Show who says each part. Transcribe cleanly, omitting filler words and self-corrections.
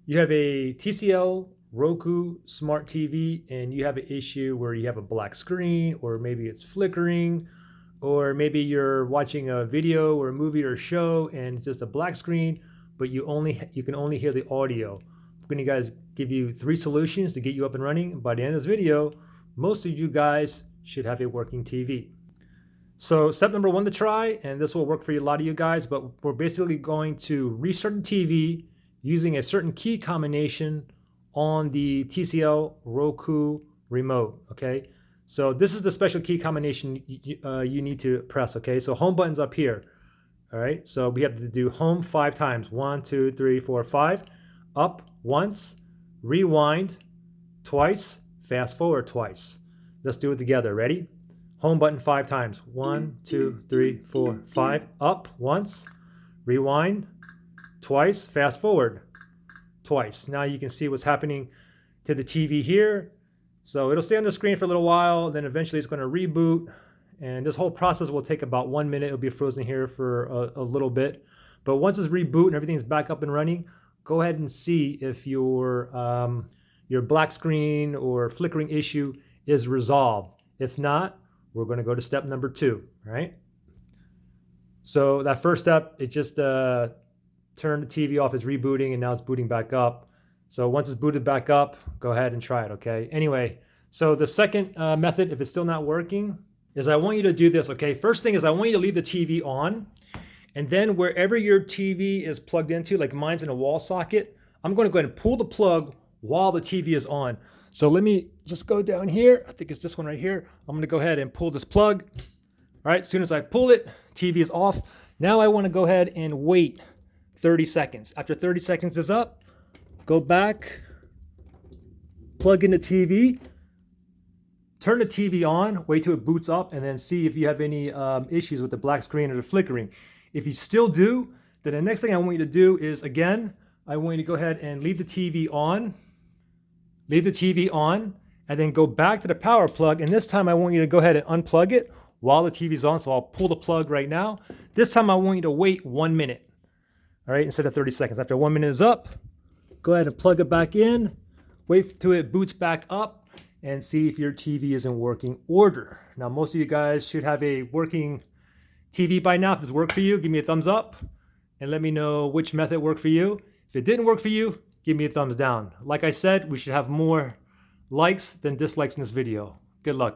Speaker 1: you have a TCL Roku smart TV and you have an issue where you have a black screen, or maybe it's flickering, or maybe you're watching a video or a movie or a show and it's just a black screen, but you can only hear the audio. I'm going to guys give you 3 solutions to get you up and running. By the end of this video, most of you guys should have a working TV. So step number 1 to try, and this will work for a lot of you guys, but we're basically going to restart the TV using a certain key combination on the TCL Roku remote, okay? So this is the special key combination you need to press, okay? So home button's up here, all right? So we have to do home 5 times. 1, 2, 3, 4, 5. Up once, rewind twice, fast forward twice. Let's do it together, ready? Home button 5 times. 1, 2, 3, 4, 5. Up once, rewind twice, fast forward twice. Now you can see what's happening to the TV here. So it'll stay on the screen for a little while, then eventually it's going to reboot. And this whole process will take about 1 minute. It'll be frozen here for a little bit. But once it's reboot and everything's back up and running, go ahead and see if your black screen or flickering issue is resolved. If not, we're going to go to step number 2, right? So that first step, it just turned the TV off, it's rebooting, and now it's booting back up. So once it's booted back up, go ahead and try it, okay? Anyway, so the second method, if it's still not working, is I want you to do this, okay? First thing is I want you to leave the TV on, and then wherever your TV is plugged into, like mine's in a wall socket, I'm going to go ahead and pull the plug while the TV is on. So let me just go down here. I think it's this one right here. I'm going to go ahead and pull this plug. All right, as soon as I pull it, TV is off. Now I want to go ahead and wait 30 seconds. After 30 seconds is up, go back, plug in the TV, turn the TV on, wait till it boots up, and then see if you have any issues with the black screen or the flickering. If you still do, then the next thing I want you to do is, again, I want you to go ahead and leave the TV on. Leave the TV on, and then go back to the power plug. And this time I want you to go ahead and unplug it while the TV's on. So I'll pull the plug right now. This time I want you to wait 1 minute, all right, instead of 30 seconds. After 1 minute is up, go ahead and plug it back in, wait till it boots back up, and see if your TV is in working order. Now, most of you guys should have a working TV by now. If this worked for you, give me a thumbs up and let me know which method worked for you. If it didn't work for you, give me a thumbs down. Like I said, we should have more likes than dislikes in this video. Good luck.